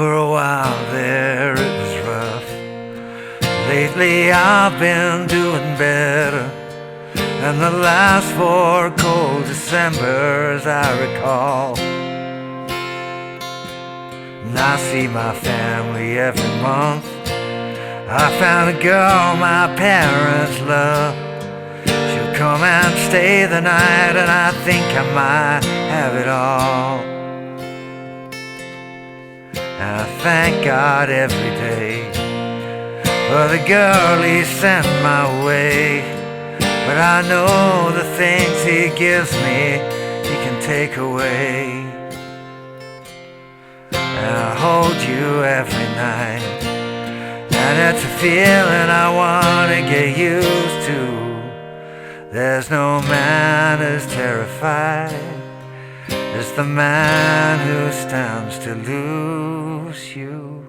For a while there it was rough. Lately I've been doing better than the last 4 cold Decembers I recall. And I see my family every month. I found a girl my parents love. She'll come and stay the night, and I think I might have it all. And I thank God every day for the girl He sent my way. But I know the things He gives me, He can take away. And I hold you every night, and it's a feeling I wanna get used to. There's no man as terrified as the man who stands to lose you.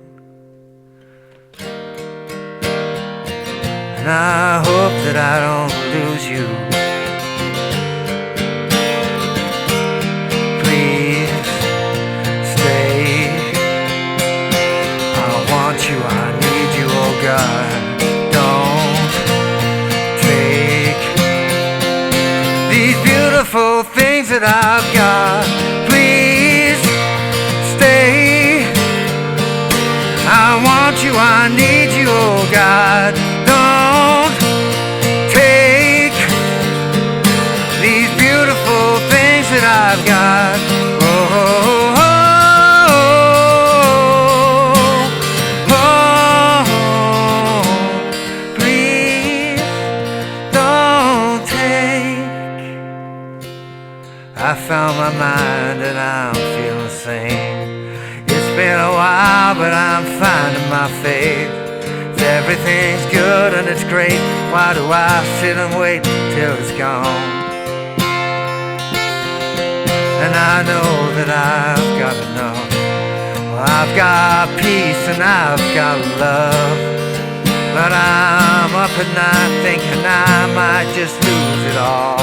And I hope that I don't lose you. Please stay. I want you, I need you, oh God. Don't take these beautiful things that I've got. Please stay. I want you, I need you, oh God. Don't take these beautiful things that I've got. Oh, oh, oh, oh, please don't take. I found my mind and I'm feeling sane. It's been a while, but I'm finding my faith. Everything's good and it's great. Why do I sit and wait till it's gone? And I know that I've got enough. Well, I've got peace and I've got love. But I'm up at night thinking I might just lose it all.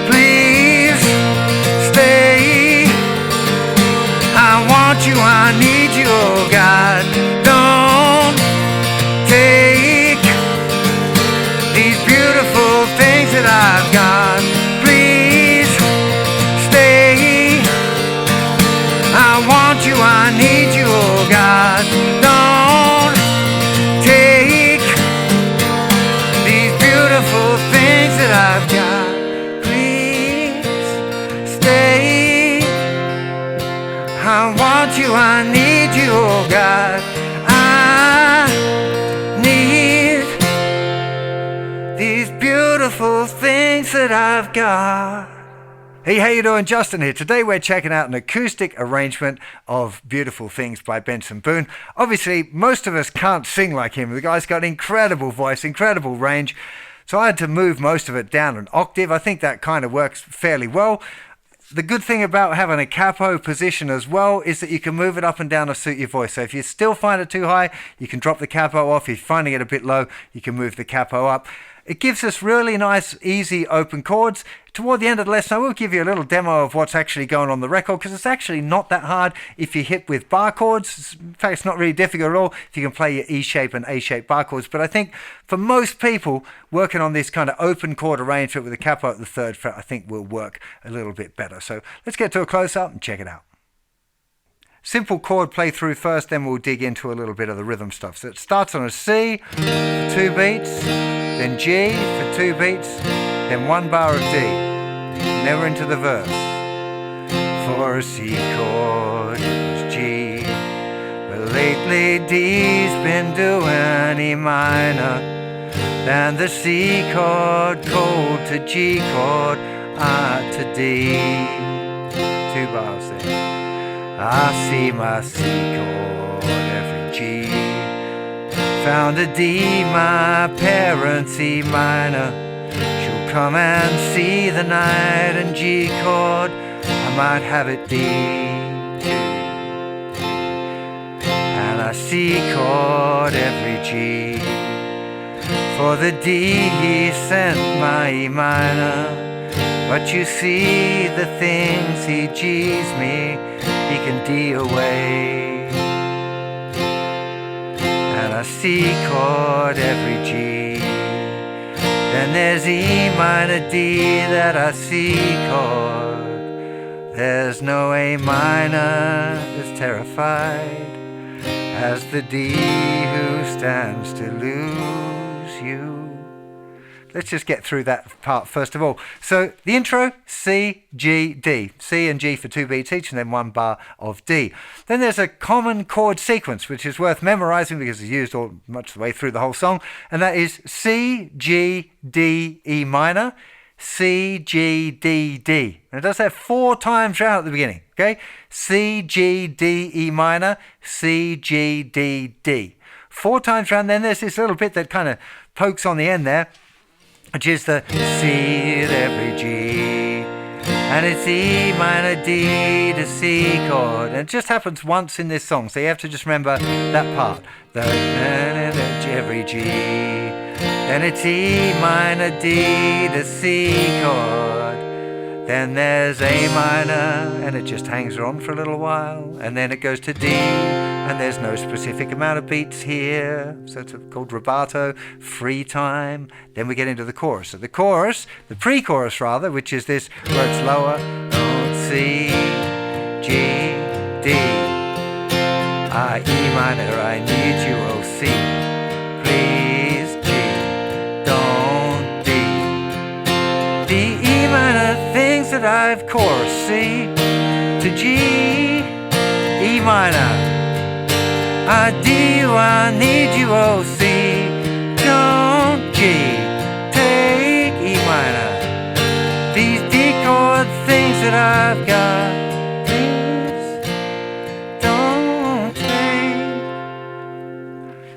Please stay. I want you, I need you, oh God. Don't take these beautiful things that I've got. Please stay. I want you, I need you, oh God. Don't take these beautiful things that I've got. Please stay. I want you, I need you, oh God. I need these beautiful things that I've got. Hey, how you doing? Justin here. Today we're checking out an acoustic arrangement of Beautiful Things by Benson Boone. Obviously, most of us can't sing like him. The guy's got an incredible voice, incredible range. So I had to move most of it down an octave. I think that kind of works fairly well. The good thing about having a capo position as well is that you can move it up and down to suit your voice. So if you still find it too high, you can drop the capo off. If you're finding it a bit low, you can move the capo up. It gives us really nice, easy open chords. Toward the end of the lesson, I will give you a little demo of what's actually going on the record, because it's actually not that hard if you hit with bar chords. In fact, it's not really difficult at all if you can play your E shape and A shape bar chords. But I think for most people, working on this kind of open chord arrangement with a capo at the 3rd fret, I think will work a little bit better. So let's get to a close-up and check it out. Simple chord play through first, then we'll dig into a little bit of the rhythm stuff. So it starts on a C for 2 beats, then G for 2 beats, then 1 bar of D, never into the verse. For a C chord it was G, but lately D's been doing E minor, then the C chord cold to G chord, A to D, 2 bars there. I see my C chord every G, found a D, my parents E minor. She'll come and see the night, and G chord, I might have it D. And I C chord every G, for the D he sent my E minor. But you see the things he G's me, he can D away. And a C chord every G. Then there's E minor D that I C chord. There's no A minor as terrified as the D who stands to lose you. Let's just get through that part first of all. So the intro, C, G, D. C and G for 2 beats each, and then 1 bar of D. Then there's a common chord sequence, which is worth memorizing because it's used all much of the way through the whole song. And that is C, G, D, E minor, C, G, D, D. And it does that 4 times round at the beginning, okay? C, G, D, E minor, C, G, D, D. 4 times round, then there's this little bit that kind of pokes on the end there, which is the C with every G, and it's E minor D to C chord, and it just happens once in this song, so you have to just remember that part, the every G, then it's E minor D to C chord, then there's A minor, and it just hangs on for a little while, and then it goes to D, and there's no specific amount of beats here, so it's called rubato, free time. Then we get into the chorus. So the chorus, the pre-chorus rather, which is this where it's lower, C, G, D, E minor, I need you, oh C, please G, don't D, D, E minor, things that I've chorus, C, to G, E minor, I D you, I need you, oh C, don't G, take E minor, these D chord things that I've got, please don't take.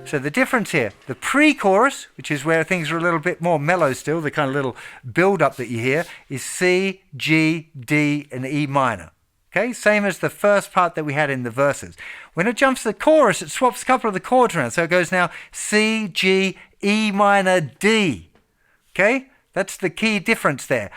So the difference here, the pre-chorus, which is where things are a little bit more mellow still, the kind of little build-up that you hear, is C, G, D, and E minor. Okay, same as the first part that we had in the verses. When it jumps to the chorus, it swaps a couple of the chords around. So it goes now C, G, E minor, D. Okay, that's the key difference there.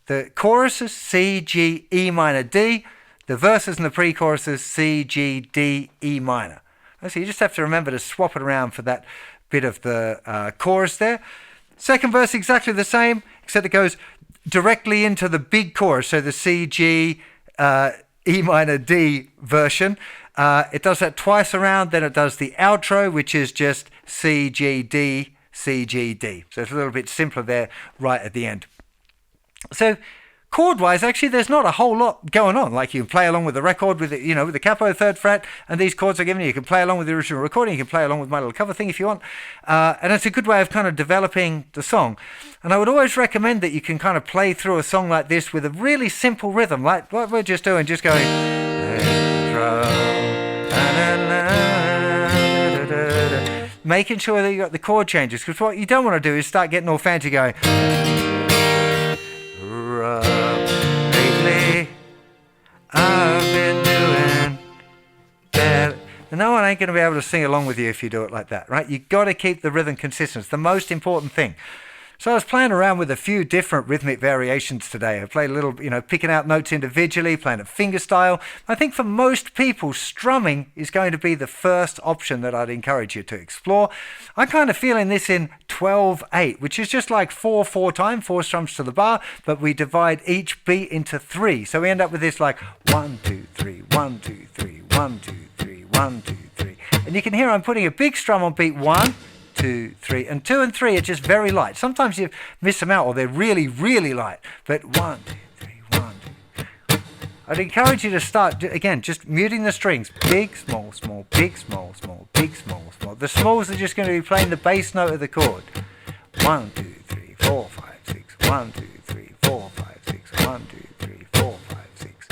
The chorus is C, G, E minor, D. The verses and the pre-choruses C, G, D, E minor. So you just have to remember to swap it around for that bit of the chorus there. Second verse exactly the same, except it goes directly into the big chorus. So the C, G, E minor D version. It does that twice around, then it does the outro, which is just C, G, D, C, G, D. So it's a little bit simpler there right at the end. So chord-wise, actually, there's not a whole lot going on. Like you can play along with the record with the, with the capo 3rd fret, and these chords are given you. You can play along with the original recording. You can play along with my little cover thing if you want. And it's a good way of kind of developing the song. And I would always recommend that you can kind of play through a song like this with a really simple rhythm, like what we're just doing, just going. Making sure that you got the chord changes, because what you don't want to do is start getting all fancy going. Lately, I've been doing better. No one ain't going to be able to sing along with you if you do it like that, right? You've got to keep the rhythm consistent. It's the most important thing. So I was playing around with a few different rhythmic variations today. I played a little, picking out notes individually, playing it finger style. I think for most people, strumming is going to be the first option that I'd encourage you to explore. I'm kind of feeling this in 12/8, which is just like 4/4 time, 4 strums to the bar, but we divide each beat into 3. So we end up with this like 1, 2, 3, 1, 2, 3, 1, 2, 3, 1, 2, 3. And you can hear I'm putting a big strum on beat 1, 2, 3, and 2 and 3 are just very light. Sometimes you miss them out or they're really, really light. But 1, 2, 3, 1, 2. I'd encourage you to start, again, just muting the strings. Big, small, small, big, small, small, big, small, small. The smalls are just going to be playing the bass note of the chord. 1, 2, 3, 4, 5, 6. 1, 2, 3, 4, 5, 6. 1, 2, 3, 4, 5, 6.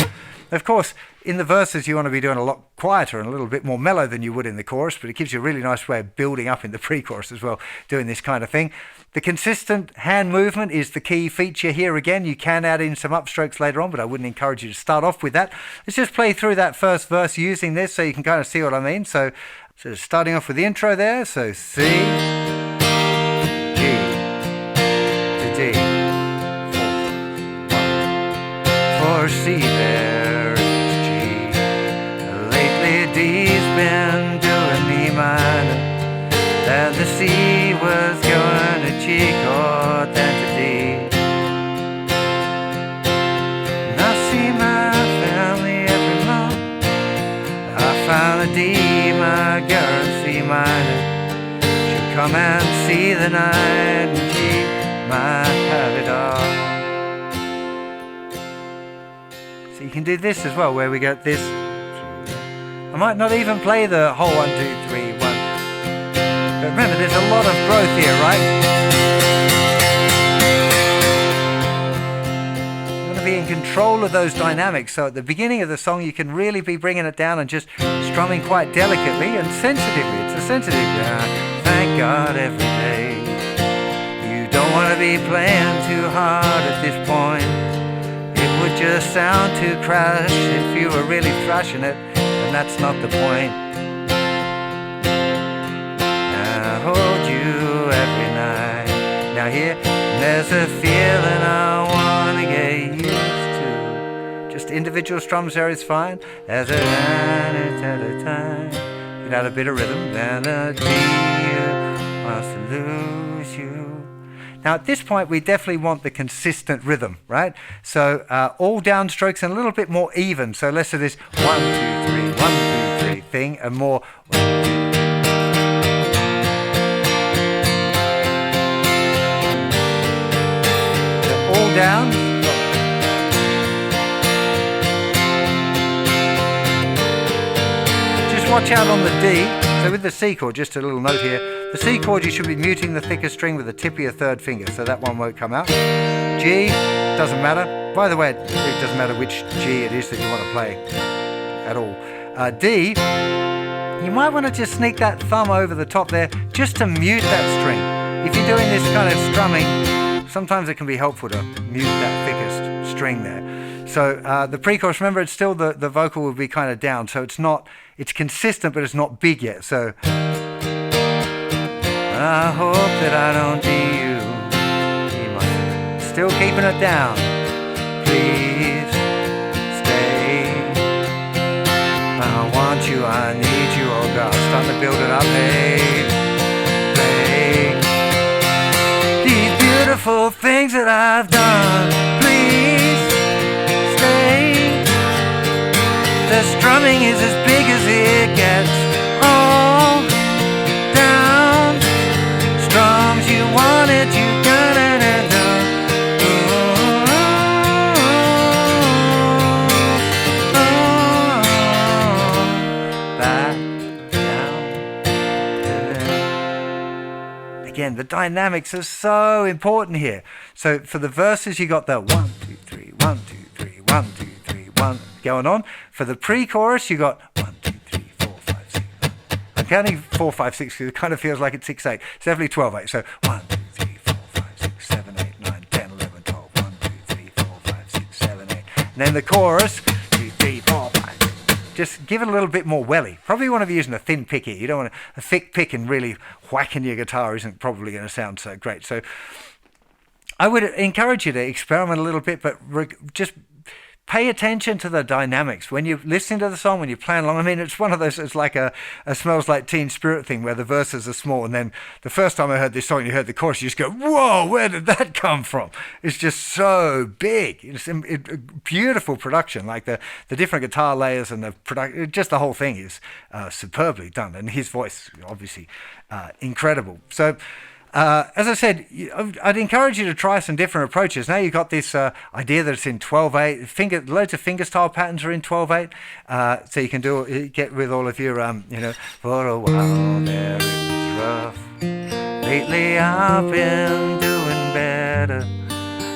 Of course, in the verses, you want to be doing a lot quieter and a little bit more mellow than you would in the chorus, but it gives you a really nice way of building up in the pre-chorus as well, doing this kind of thing. The consistent hand movement is the key feature here again. You can add in some upstrokes later on, but I wouldn't encourage you to start off with that. Let's just play through that first verse using this so you can kind of see what I mean. So starting off with the intro there. So C, G, to D, 4, the night and she might have it all. So you can do this as well, where we go this. I might not even play the whole 1, 2, 3, 1. But remember, there's a lot of growth here, right? You want to be in control of those dynamics. So at the beginning of the song, you can really be bringing it down and just strumming quite delicately and sensitively. It's a sensitive, thank God every day. You don't want to be playing too hard at this point. It would just sound too crash if you were really thrashing it, and that's not the point. I hold you every night. Now here, there's a feeling I want to get used to. Just individual strums there is fine. As a night at a time. Get out a bit of rhythm. Then a deal wants to lose you. Now at this point we definitely want the consistent rhythm, right? So all downstrokes and a little bit more even. So less of this 1, 2, 3, 1, 2, 3 thing, and more 1, 2, 3. All down. Just watch out on the D. So with the C chord, just a little note here. The C chord, you should be muting the thicker string with the tip of your third finger, so that one won't come out. G, doesn't matter. By the way, it doesn't matter which G it is that you want to play at all. D, you might want to just sneak that thumb over the top there just to mute that string. If you're doing this kind of strumming, sometimes it can be helpful to mute that thickest string there. So the pre-chorus, remember, it's still the vocal will be kind of down, so it's consistent, but it's not big yet. So I hope that I don't do you. Still keeping it down. Please stay. I want you, I need you. Oh God, starting to build it up. Hey, play these beautiful things that I've done. Please stay. The strumming is as big as it gets. All down. Strums you wanted, you got it. Again, the dynamics are so important here. So for the verses, you got the 1, 2, 3, 1, 2, 3, 1, 2, 3, 1 going on. For the pre-chorus, you got 1, 2, 3, 4, 5, 6. I'm counting 4, 5, 6 because it kind of feels like it's 6, 8. It's definitely 12, 8. So 1, 2, 3, 4, 5, 6, 7, 8, 9, 10, 11, 12. 1, 2, 3, 4, 5, 6, 7, 8. And then the chorus, 2, 3, 4, 5. Just give it a little bit more welly. Probably want to be using a thin pick here. You don't want a thick pick and really whacking your guitar isn't probably going to sound so great. So I would encourage you to experiment a little bit, but just pay attention to the dynamics. When you're listening to the song, when you're playing along, I mean, it's one of those, it's like a Smells Like Teen Spirit thing where the verses are small, and then the first time I heard this song, you heard the chorus, you just go, whoa, where did that come from? It's just so big. It's beautiful production, like the different guitar layers and the production, just the whole thing is superbly done, and his voice, obviously, incredible. So, as I said, I'd encourage you to try some different approaches. Now you've got this idea that it's in 12/8. Loads of fingerstyle patterns are in 12/8, so you can get with all of your, for a while there it was rough. Lately I've been doing better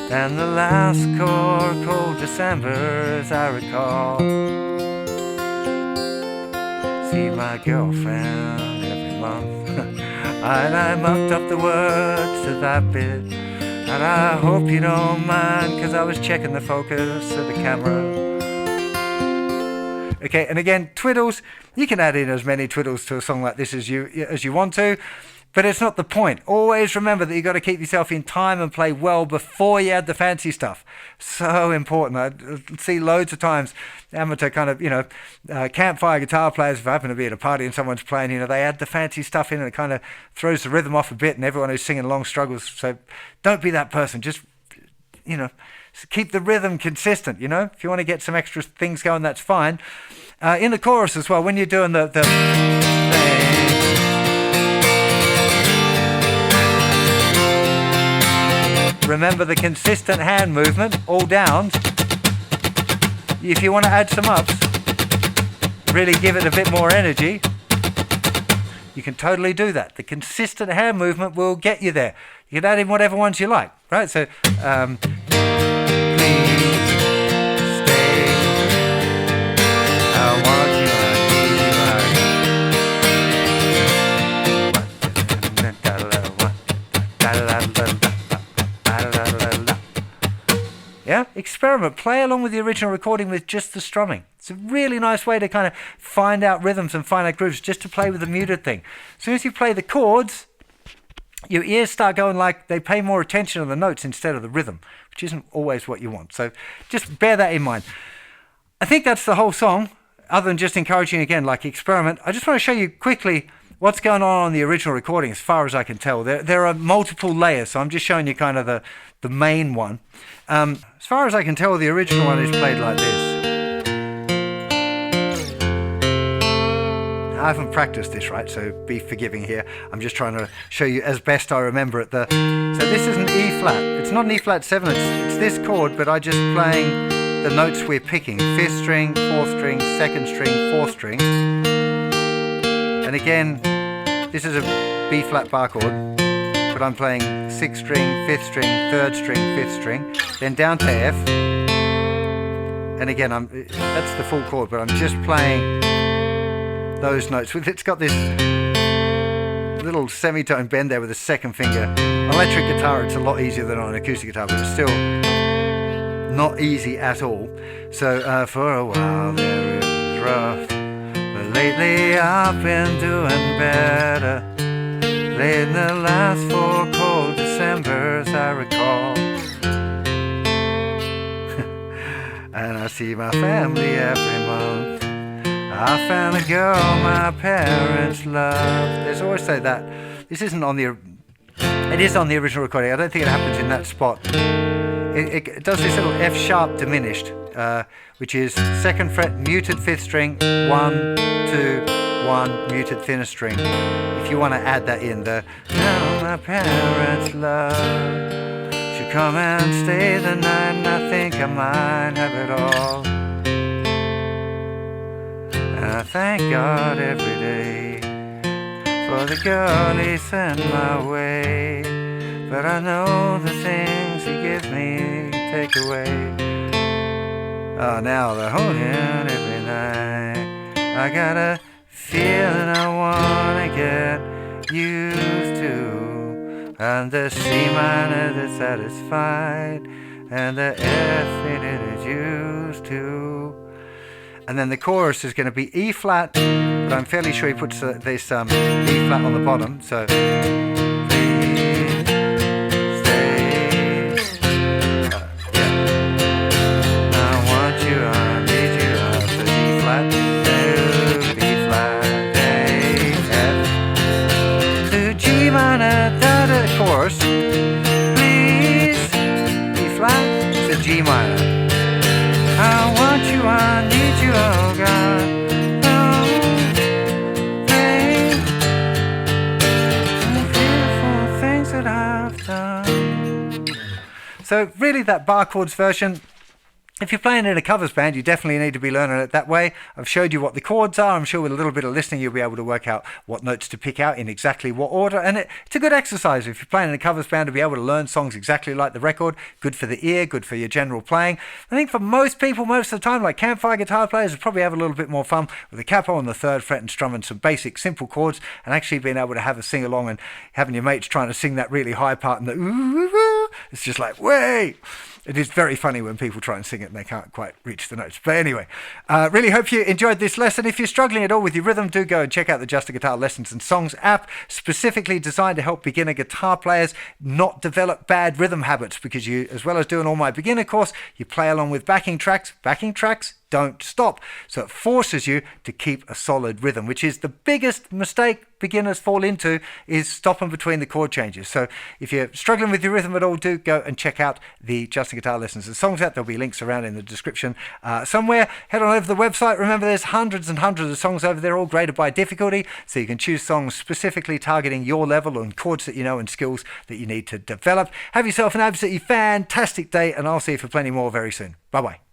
than the last cold December, as I recall. See my girlfriend every month. And I mucked up the words to that bit, and I hope you don't mind, cause I was checking the focus of the camera. Okay, and again, twiddles, you can add in as many twiddles to a song like this as you want to, but it's not the point. Always remember that you've got to keep yourself in time and play well before you add the fancy stuff. So important. I see loads of times amateur kind of, campfire guitar players, if I happen to be at a party and someone's playing, they add the fancy stuff in and it kind of throws the rhythm off a bit, and everyone who's singing along struggles. So don't be that person. Just, keep the rhythm consistent, If you want to get some extra things going, that's fine. In the chorus as well, when you're doing the Remember the consistent hand movement, all downs. If you want to add some ups, really give it a bit more energy, you can totally do that. The consistent hand movement will get you there. You can add in whatever ones you like, right? So, please stay. I want you, yeah, experiment. Play along with the original recording with just the strumming. It's a really nice way to kind of find out rhythms and find out grooves, just to play with the muted thing. As soon as you play the chords, your ears start going like they pay more attention to the notes instead of the rhythm, which isn't always what you want. So just bear that in mind. I think that's the whole song, other than just encouraging again, like experiment. I just want to show you quickly what's going on the original recording as far as I can tell. There are multiple layers, so I'm just showing you kind of the main one. As far as I can tell, the original one is played like this. I haven't practiced this, right, so be forgiving here. I'm just trying to show you as best I remember it. So this is an E flat. It's not an E flat 7, it's this chord, but I'm just playing the notes we're picking. 5th string, 4th string, 2nd string, 4th string. And again, this is a B flat bar chord, but I'm playing 6th string, 5th string, 3rd string, 5th string, then down to F. And again, that's the full chord, but I'm just playing those notes. It's got this little semitone bend there with a second finger. On electric guitar, it's a lot easier than on an acoustic guitar, but it's still not easy at all. So for a while there it was rough, but lately I've been doing better. Late in the last 4 cold Decembers I recall. And I see my family every month. I found a girl my parents love. There's always say that. This isn't on the... It is on the original recording. I don't think it happens in that spot. It does this little F sharp diminished, which is 2nd fret muted 5th string, 1, 2, 1 muted thinner string. If you want to add that in, the now my parents love should come and stay the night, and I think I might have it all. And I thank God every day for the girl He sent my way, but I know the things He gives me take away. Oh, now they're holding every night. I got a feeling I wanna get used to, and the C minor that's satisfied, and the F it is used to. And then the chorus is going to be E flat, but I'm fairly sure he puts this E flat on the bottom. So please stay. Yeah. I want you, I need you. The E flat to B flat, A, F to G minor, da da. Chorus. Please E flat to G minor. I want you, I need you, oh God. Oh, thanks the beautiful things that I've done. So really that bar chords version, if you're playing in a covers band, you definitely need to be learning it that way. I've showed you what the chords are. I'm sure with a little bit of listening, you'll be able to work out what notes to pick out in exactly what order. And it's a good exercise if you're playing in a covers band to be able to learn songs exactly like the record. Good for the ear, good for your general playing. I think for most people, most of the time, like campfire guitar players, will probably have a little bit more fun with the capo on the 3rd fret and strumming some basic simple chords, and actually being able to have a sing along and having your mates trying to sing that really high part and the ooh, ooh, ooh. It's just like, way. It is very funny when people try and sing it and they can't quite reach the notes. But anyway, really hope you enjoyed this lesson. If you're struggling at all with your rhythm, do go and check out the Just a Guitar Lessons and Songs app, specifically designed to help beginner guitar players not develop bad rhythm habits, because you, as well as doing all my beginner course, you play along with backing tracks. Backing tracks don't stop. So it forces you to keep a solid rhythm, which is the biggest mistake beginners fall into, is stopping between the chord changes. So if you're struggling with your rhythm at all, do go and check out the Just a and guitar lessons and songs at. There'll be links around in the description somewhere. Head on over to the website. Remember, there's hundreds and hundreds of songs over there, all graded by difficulty, so you can choose songs specifically targeting your level and chords that you know and skills that you need to develop. Have yourself an absolutely fantastic day, and I'll see you for plenty more very soon. Bye-bye.